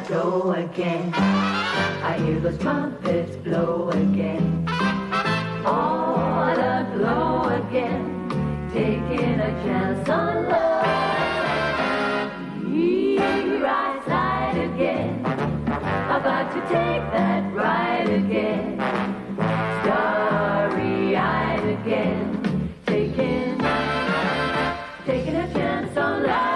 that dough again. I hear those trumpets blow again. On a glow again, taking a chance on love. Here I slide again, about to take that ride again. Starry-eyed again, taking a chance on love.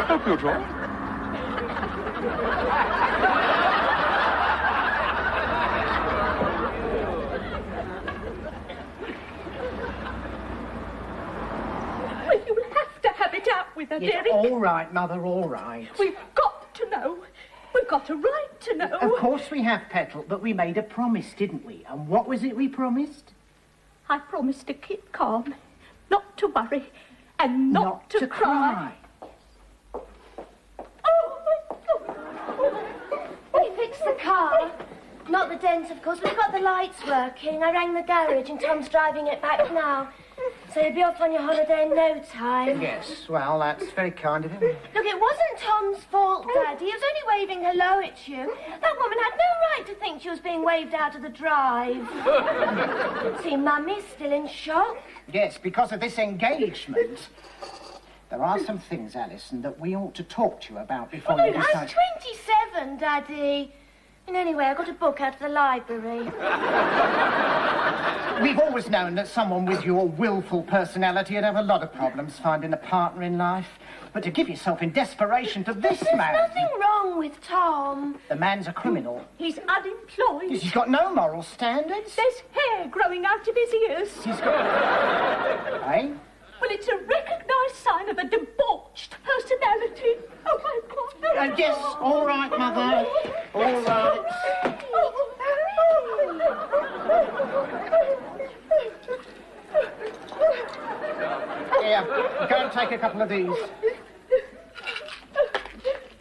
Help you, George. Well, you'll have to have it out with her, Yes, dearie. all right, Mother, all right. We've got to know. We've got a right to know. Of course we have, Petal, but we made a promise, didn't we? And what was it we promised? I promised to keep calm, not to worry, and not to cry. Oh, my God. We fixed the car. Not the dent, of course. We've got the lights working. I rang the garage and Tom's driving it back now. So you'll be off on your holiday in no time. Yes, well, that's very kind of him. Look, it wasn't Tom's fault, Daddy. He was only waving hello at you. That woman had no right to think she was being waved out of the drive. See, Mummy's still in shock. Yes, because of this engagement. There are some things, Alison, that we ought to talk to you about before you decide... I'm 27, Daddy. And anyway, I got a book out of the library. We've always known that someone with your willful personality would have a lot of problems finding a partner in life. But to give yourself in desperation to this man... There's nothing wrong with Tom. The man's a criminal. He's unemployed. He's got no moral standards. There's hair growing out of his ears. He's got... Eh? Well, it's a recognised sign of a debauched personality. Oh, my God. Yes, all right, Mother. All right. Here, go and take a couple of these.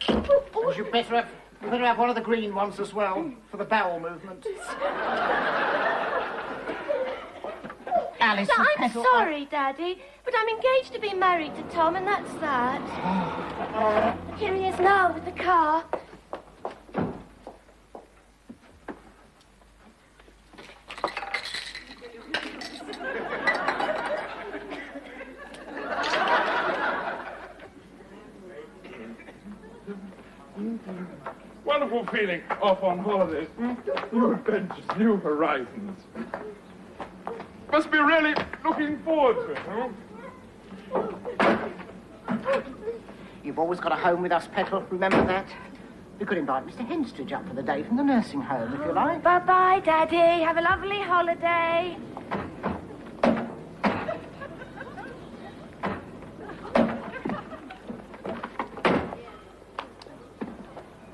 And you better have one of the green ones as well, for the bowel movement. Alison, No, I'm Petal, sorry, Daddy, but I'm engaged to be married to Tom, and that's that. Here he is now with the car. Wonderful feeling off on holidays. New adventures, new horizons. Must be really looking forward to it, huh? You've always got a home with us, Petal, remember that? We could invite Mr. Henstridge up for the day from the nursing home, if you like. Bye-bye, Daddy. Have a lovely holiday.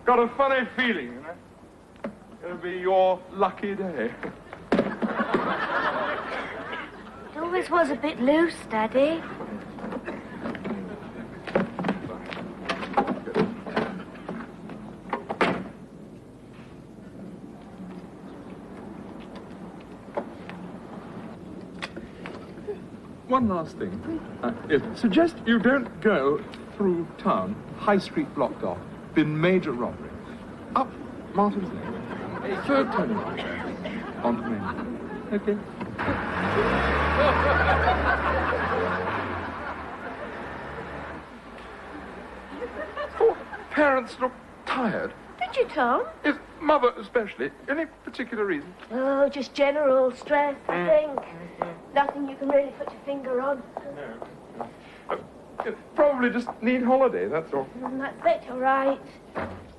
Got a funny feeling, you know? It'll be your lucky day. It always was a bit loose, Daddy. One last thing. Suggest you don't go through town. High Street blocked off. Been major robbery. Up Martin's Lane. Third turning. On to Main. Okay. Oh, parents look tired. Did you, Tom? Yes, Mother especially. Any particular reason? Oh, just general stress, I think. Nothing you can really put your finger on. No. Probably just need holiday, that's all. That's it, all right.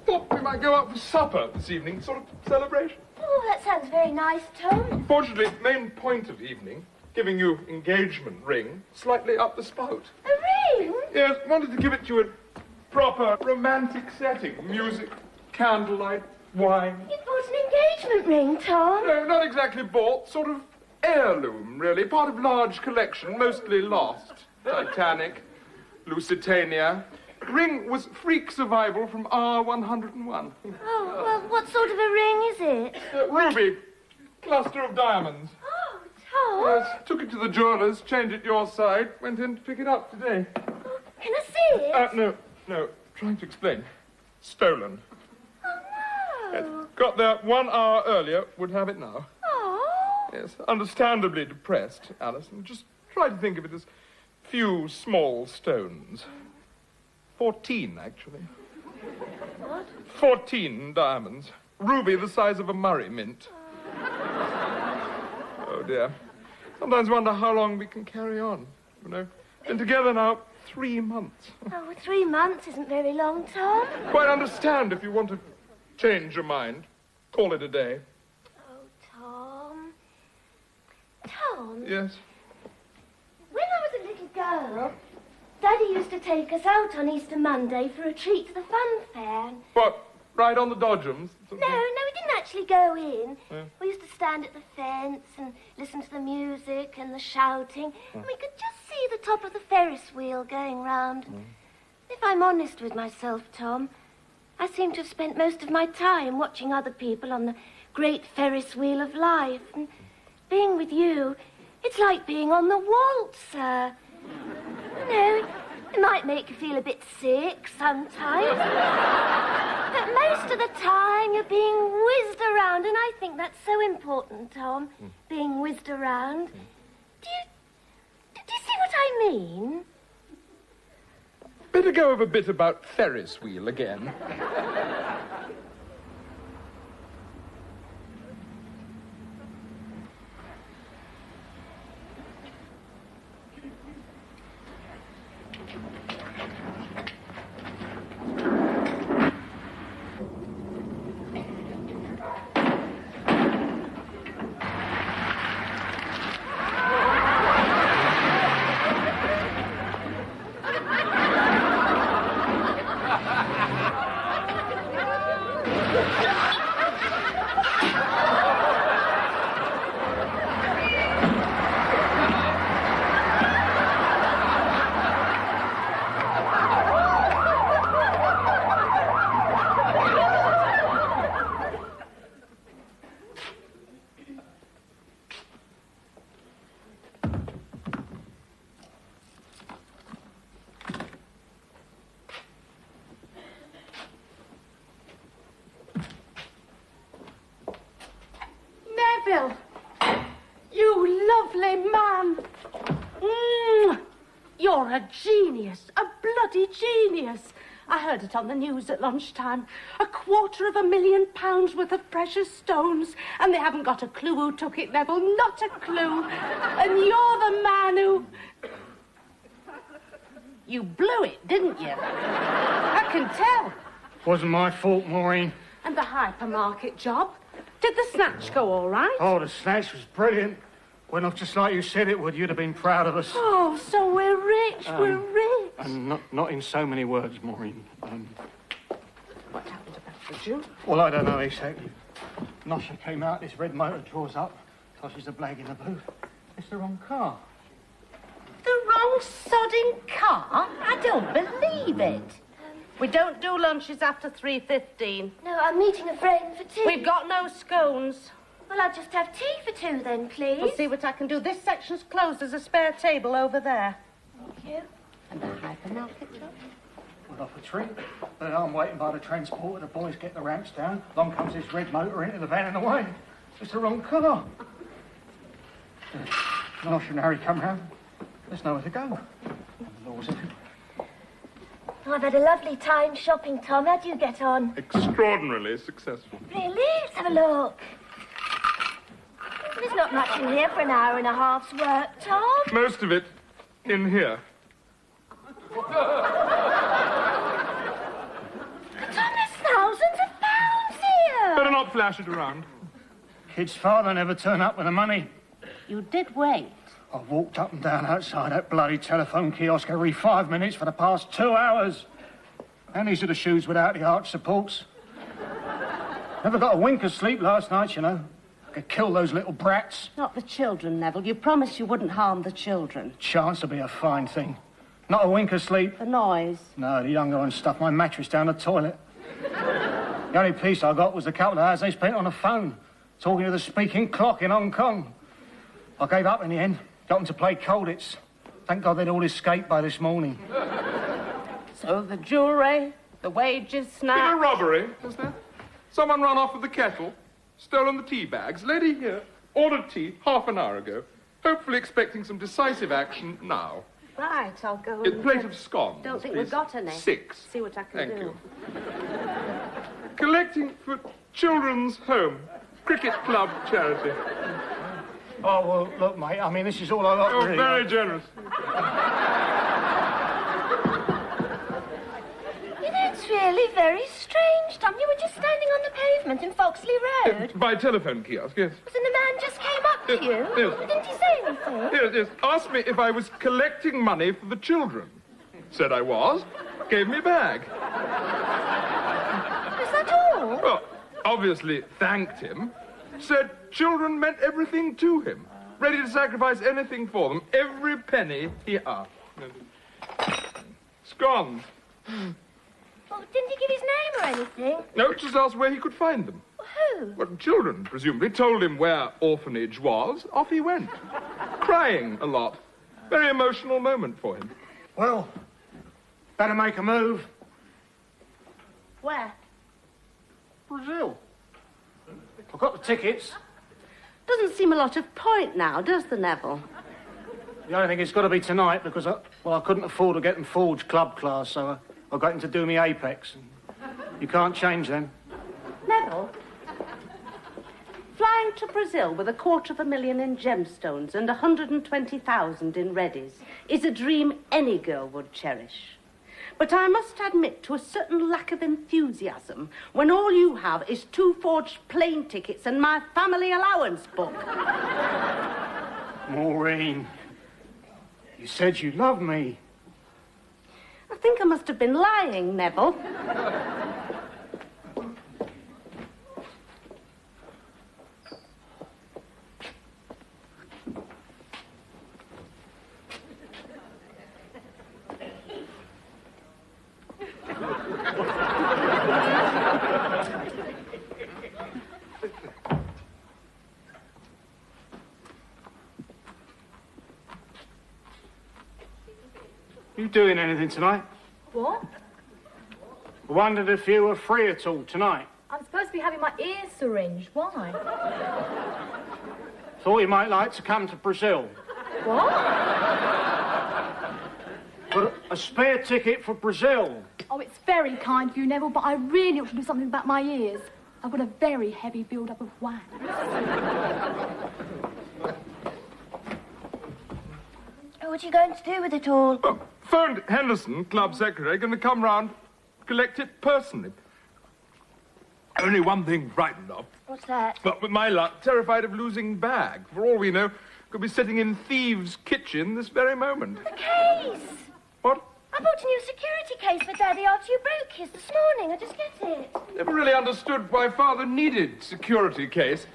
Thought we might go out for supper this evening, sort of celebration. Oh, that sounds very nice, Tom. Fortunately, main point of evening, giving you engagement ring, slightly up the spout. A ring? Yes, wanted to give it to you a proper romantic setting. Music, candlelight, wine. You bought an engagement ring, Tom? No, not exactly bought. Sort of heirloom, really. Part of large collection, mostly lost. Titanic, Lusitania. Ring was freak survival from R101. Oh, well, what sort of a ring is it? Ruby. Cluster of diamonds. Oh, Tom. Yes, took it to the jeweller's, changed it your side, went in to pick it up today. Oh, can I see it? No, trying to explain. Stolen. Oh, no. Yes, got there 1 hour earlier, would have it now. Oh. Yes, understandably depressed, Alison. Just try to think of it as few small stones. 14, actually. What? 14 diamonds. Ruby the size of a Murray mint. Oh, dear. Sometimes wonder how long we can carry on, you know. Been together now 3 months. Oh, well, 3 months isn't very long, Tom. Quite understand if you want to change your mind. Call it a day. Oh, Tom. Tom? Yes? When I was a little girl, Daddy used to take us out on Easter Monday for a treat to the fun fair. What? Right on the Dodgems? No, we didn't actually go in. Yeah. We used to stand at the fence and listen to the music and the shouting, and we could just see the top of the Ferris wheel going round. If I'm honest with myself, Tom, I seem to have spent most of my time watching other people on the great Ferris wheel of life. And being with you, it's like being on the waltzer. You know, it might make you feel a bit sick sometimes. But most of the time, you're being whizzed around, and I think that's so important, Tom, being whizzed around. Do you see what I mean? Better go over a bit about Ferris wheel again. Neville, you lovely man. You're a genius, a bloody genius. I heard it on the news at lunchtime. £250,000 worth of precious stones, and they haven't got a clue who took it, Neville, not a clue. And you're the man who... You blew it, didn't you? I can tell. Wasn't my fault, Maureen. And the hypermarket job? Did the snatch go all right? Oh, the snatch was brilliant. Went off just like you said it would. You'd have been proud of us. Oh, so we're rich, we're rich. And not in so many words, Maureen. What happened about the Jew? Well, I don't know exactly. Nosha came out, this red motor draws up, tosses the blag in the boot. It's the wrong car. The wrong sodding car? I don't believe it. We don't do lunches after 3:15. No, I'm meeting a friend for tea. We've got no scones. Well, I'll just have tea for 2 then, please. We'll see what I can do. This section's closed. There's a spare table over there. Thank you. And the hypermarket job? Went off a tree. Then I'm waiting by the transporter. The boys get the ramps down. Along comes this red motor into the van and away. It's the wrong car. Nosha and Harry come round. There's nowhere to go. Laws everywhere. Oh, I've had a lovely time shopping, Tom. How'd you get on? Extraordinarily successful. Really? Let's have a look. There's not much in here for an hour and a half's work, Tom. Most of it in here. But, Tom, there's thousands of pounds here. Better not flash it around. Kid's father never turned up with the money. You did wait. I've walked up and down outside that bloody telephone kiosk every 5 minutes for the past 2 hours. And these are the shoes without the arch supports. Never got a wink of sleep last night, you know. I could kill those little brats. Not the children, Neville. You promised you wouldn't harm the children. Chance to be a fine thing. Not a wink of sleep. The noise. No, the younger one stuffed my mattress down the toilet. The only peace I got was the couple of hours they spent on the phone, talking to the speaking clock in Hong Kong. I gave up in the end, got them to play Colditz. Thank God they'd all escaped by this morning. So the jewellery, the wages snapped... Been a robbery, is there? Someone run off with the kettle, stolen the tea bags. Lady here ordered tea half an hour ago, hopefully expecting some decisive action now. Right, I'll go A and... plate of scones, Don't think please. we've got any. 6. See what I can Thank do. you. Collecting for Children's Home, Cricket Club charity. Oh, well, look, mate, I mean, this is all I got, Oh, really. very generous. You know, it's really very strange, Tom. You were just standing on the pavement in Foxley Road. By telephone kiosk, yes. And the man just came up to you. Yes. Didn't he say anything? Yes. Asked me if I was collecting money for the children. Said I was. Gave me a bag. Is that all? Well, obviously thanked him. Said children meant everything to him. Ready to sacrifice anything for them. Every penny he asked. Scones. Well, didn't he give his name or anything? No, just asked where he could find them. Who? Well, children, presumably, told him where orphanage was. Off he went. Crying a lot. Very emotional moment for him. Well, better make a move. Where? Brazil. I've got the tickets. Doesn't seem a lot of point now, does the Neville? The only thing it's got to be tonight because, I couldn't afford to get them forged club class, so I got him to do me Apex. You can't change them. Neville? Flying to Brazil with $250,000 in gemstones and 120,000 in readies is a dream any girl would cherish. But I must admit to a certain lack of enthusiasm when all you have is 2 forged plane tickets and my family allowance book. Maureen, you said you loved me. I think I must have been lying, Neville. You doing anything tonight? What? I wondered if you were free at all tonight. I'm supposed to be having my ears syringed. Why? Thought you might like to come to Brazil. What? But a spare ticket for Brazil. Oh, it's very kind of you, Neville, but I really ought to do something about my ears. I've got a very heavy build-up of wax. What are you going to do with it all? Well, phoned Henderson, club secretary, going to come round, collect it personally. Only one thing frightened of. What's that? But with my luck, terrified of losing bag. For all we know, could be sitting in thieves' kitchen this very moment. The case! What? I bought a new security case for Daddy after you broke his this morning. I just get it. Never really understood why Father needed security case.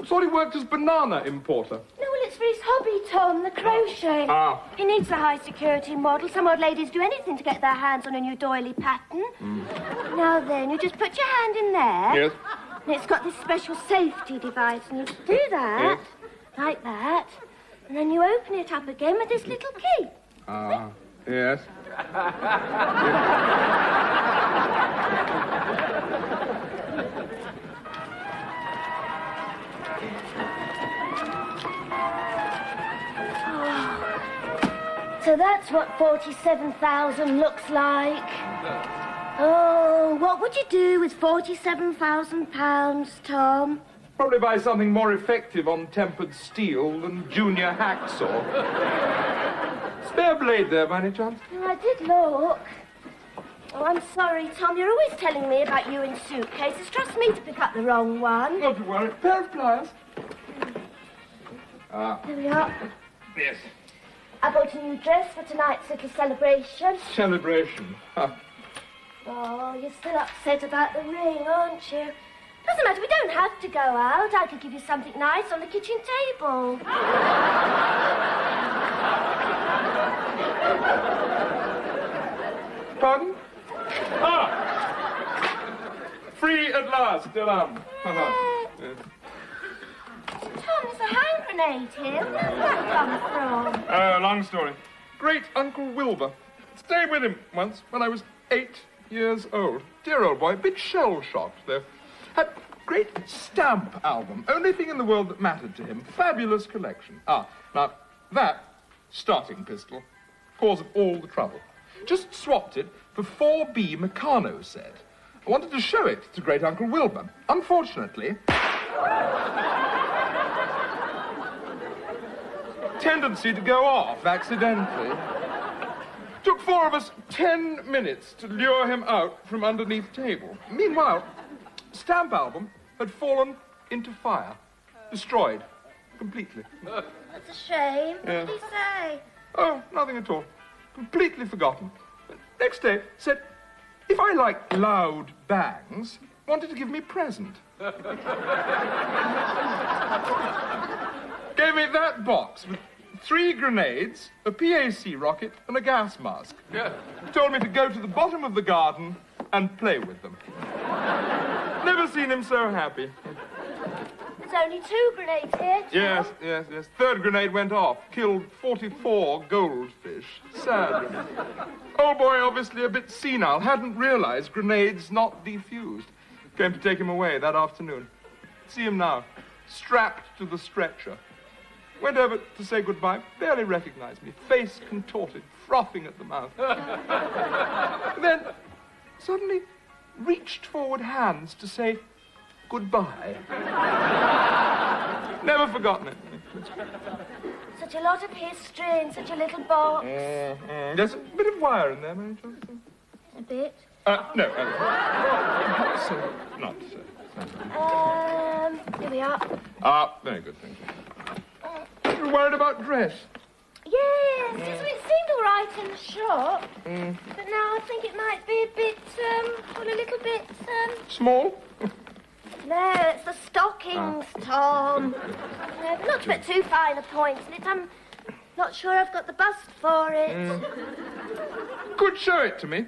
Thought he worked as banana importer. No, well, it's for his hobby, Tom, the crochet. Ah. He needs a high-security model. Some old ladies do anything to get their hands on a new doily pattern. Now then, you just put your hand in there. Yes. And it's got this special safety device, and you do that, like that, and then you open it up again with this little key. Ah, yes. So that's what 47,000 looks like. Oh, what would you do with 47,000 pounds, Tom? Probably buy something more effective on tempered steel than junior hacksaw. Spare blade there, by any chance? Oh, I did look. Oh, I'm sorry, Tom. You're always telling me about you in suitcases. Trust me to pick up the wrong one. Not to worry. Pair of pliers. There we are. Yes. I bought a new dress for tonight's little celebration. Celebration. Huh. Oh, you're still upset about the ring, aren't you? Doesn't matter, we don't have to go out. I could give you something nice on the kitchen table. Pardon? Ah! Free at last, still am. Yes. Tom, there's a hand grenade here. Where did that come from? Long story. Great Uncle Wilbur. Stayed with him once when I was 8 years old. Dear old boy, a bit shell-shocked, though. Had great stamp album. Only thing in the world that mattered to him. Fabulous collection. Now, that starting pistol, cause of all the trouble. Just swapped it for 4B Meccano set. I wanted to show it to Great Uncle Wilbur. Unfortunately, tendency to go off accidentally. Took 4 of us 10 minutes to lure him out from underneath the table. Meanwhile, stamp album had fallen into fire. Destroyed. Completely. That's a shame. What did he say? Oh, nothing at all. Completely forgotten. Next day, said, if I like loud bangs, wanted to give me a present. Gave me that box with 3 grenades, a PAC rocket, and a gas mask. Told me to go to the bottom of the garden and play with them. Never seen him so happy. There's only 2 grenades here, Tom. Yes. 3rd grenade went off. Killed 44 goldfish. Sad. Old boy obviously a bit senile. Hadn't realized grenades not defused. Came to take him away that afternoon. See him now. Strapped to the stretcher. Went over to say goodbye. Barely recognized me. Face contorted. Frothing at the mouth. Then suddenly reached forward hands to say goodbye. Never forgotten it. Such a lot of history in such a little box. There's a bit of wire in there, Mary Jo. A bit. No. Not so. Here we are. Very good, thank you. You're worried about dress? Yes, it seemed all right in the shop. But now I think it might be a bit, a little bit, Small? No, it's the stockings, Tom. No, but not to put too fine a point in it. I'm not sure I've got the bust for it. Could show it to me.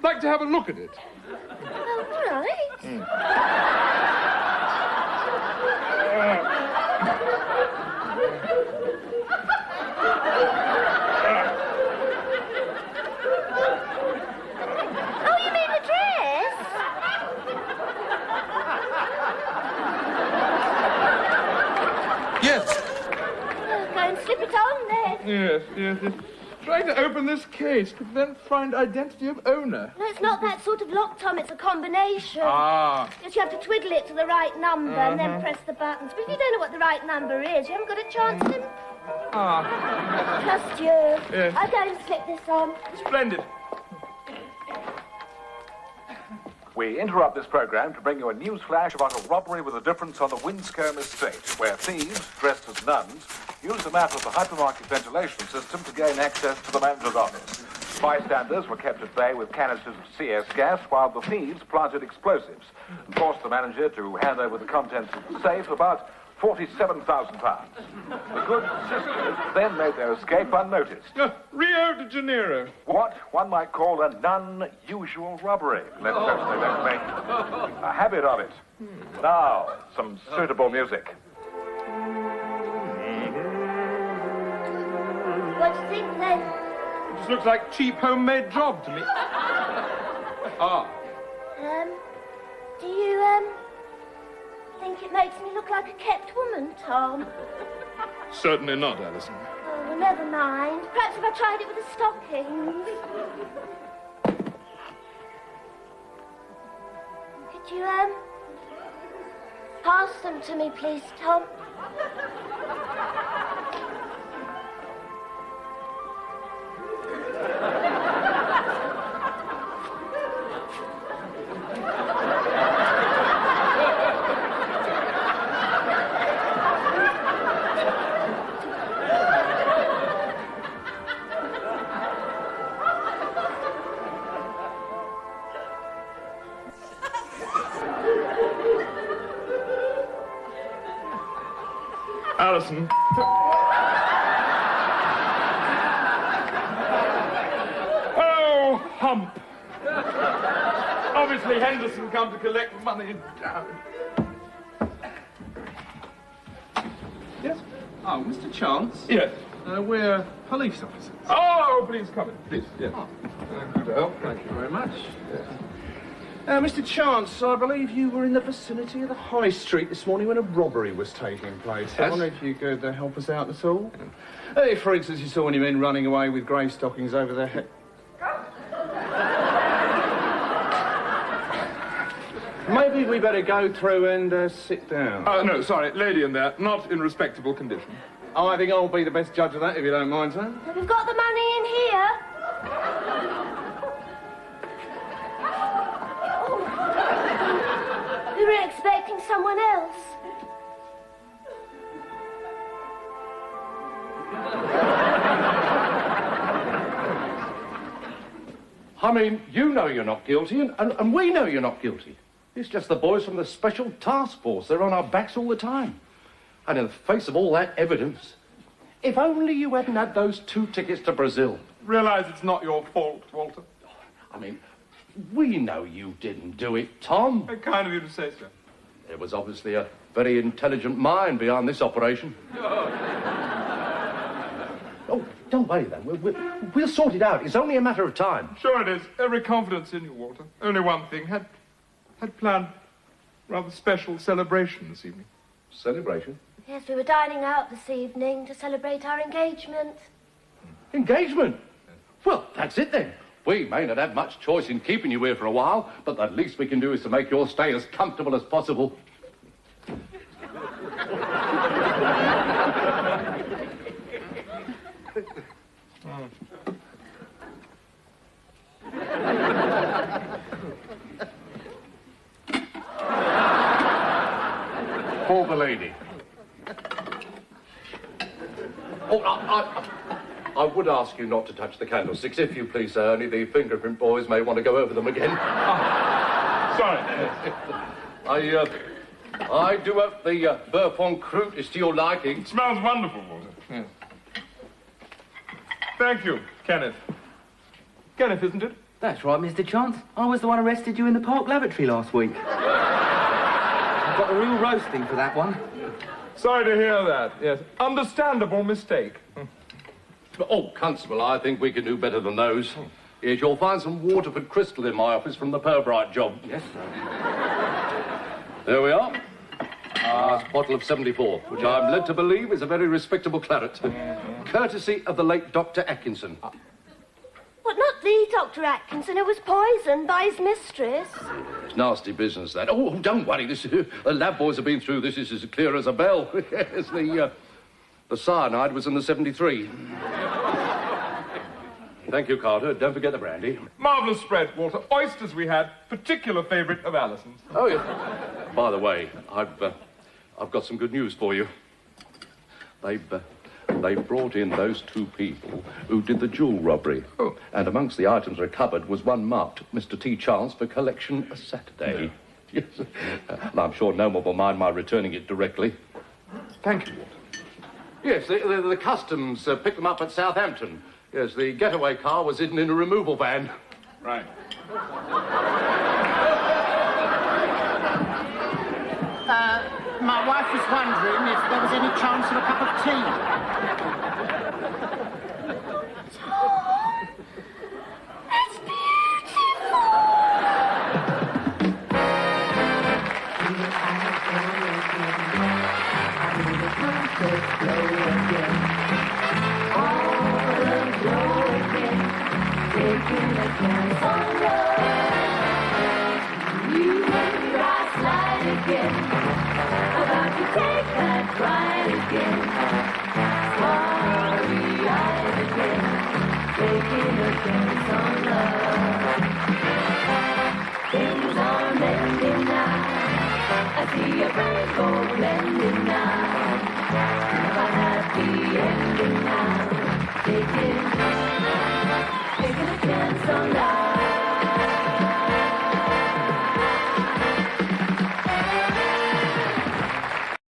Like to have a look at it. Oh, all right. Oh, you mean the dress? Yes. Oh, go and slip it on then. Yes. Trying to open this case, but then find identity of owner. No, it's not that sort of lock, Tom. It's a combination. Yes, you have to twiddle it to the right number and then press the buttons. But if you don't know what the right number is, you haven't got a chance to... Trust you. Yes. I'll go and slip this on. Splendid. We interrupt this program to bring you a news flash about a robbery with a difference on the Winscombe estate, where thieves, dressed as nuns, used a map of the hypermarket ventilation system to gain access to the manager's office. Bystanders were kept at bay with canisters of CS gas, while the thieves planted explosives and forced the manager to hand over the contents of the safe, about £47,000. The good sisters then made their escape unnoticed. Rio de Janeiro. What one might call an unusual robbery. Let's hope they don't make a habit of it. Now, some suitable music. What do you think, then? This looks like cheap homemade job to me. Do you, think it makes me look like a kept woman, Tom? Certainly not, Alison. Oh, well, never mind. Perhaps if I tried it with the stockings. Could you, pass them to me, please, Tom? Alison. Oh, hump. Obviously, Henderson come to collect money. Yes? Oh, Mr. Chance? Yes. We're police officers. Oh, please come in. Please, yes. Good help. Thank you very much. Yes. Mr. Chance, I believe you were in the vicinity of the High Street this morning when a robbery was taking place. I Yes. wonder if you could help us out at all. If, for instance, you saw any men running away with grey stockings over their head. Maybe we better go through and sit down. No, sorry, lady in there, not in respectable condition. I think I'll be the best judge of that, if you don't mind, sir. We've got the money in here. Oh. We were expecting someone else. I mean, you know you're not guilty, and we know you're not guilty. It's just the boys from the Special Task Force. They're on our backs all the time. And in the face of all that evidence, if only you hadn't had those 2 tickets to Brazil. Realise it's not your fault, Walter. I mean, we know you didn't do it, Tom. Very kind of you to say so. There was obviously a very intelligent mind behind this operation. Oh, don't worry then. We'll sort it out. It's only a matter of time. Sure it is. Every confidence in you, Walter. Only one thing. Had planned rather special celebration this evening. Celebration? Yes, we were dining out this evening to celebrate our engagement. Engagement? Well, that's it then. We may not have much choice in keeping you here for a while, but the least we can do is to make your stay as comfortable as possible. For the lady. Oh, I would ask you not to touch the candlesticks, if you please, sir. Only the fingerprint boys may want to go over them again. Sorry. I do hope the Burfon Croûte is to your liking. It smells wonderful, Walter. Yes. Thank you, Kenneth. Kenneth, isn't it? That's right, Mr. Chance. I was the one arrested you in the Park Lavatory last week. I got a real roasting for that one. Sorry to hear that. Yes. Understandable mistake. Oh, Constable, I think we can do better than those. Yes, you'll find some Waterford crystal in my office from the Purbright job. Yes, sir. There we are. A bottle of 74, which I'm led to believe is a very respectable claret. Courtesy of the late Dr. Atkinson. What, not the Dr. Atkinson who was poisoned by his mistress? It's nasty business, that. Oh, don't worry. The lab boys have been through this. This is as clear as a bell. Yes, the cyanide was in the 73. Thank you, Carter. Don't forget the brandy. Marvellous spread, Walter. Oysters we had. Particular favourite of Alison's. Oh, yes. By the way, I've got some good news for you. They brought in those 2 people who did the jewel robbery. Oh. And amongst the items recovered was one marked Mr. T. Chance for collection Saturday. Yes. And I'm sure no one will mind my returning it directly. Thank you, Walter. Yes, the customs picked them up at Southampton. Yes, the getaway car was hidden in a removal van. Right. My wife was wondering if there was any chance of a cup of tea. It's beautiful! Taking a chance on love. You make me rise slide again. About to take that ride again. Starry-eyed again. Taking a chance on love. Things are mending now. I see a rainbow blending now. A happy ending now. Taking a chance on life.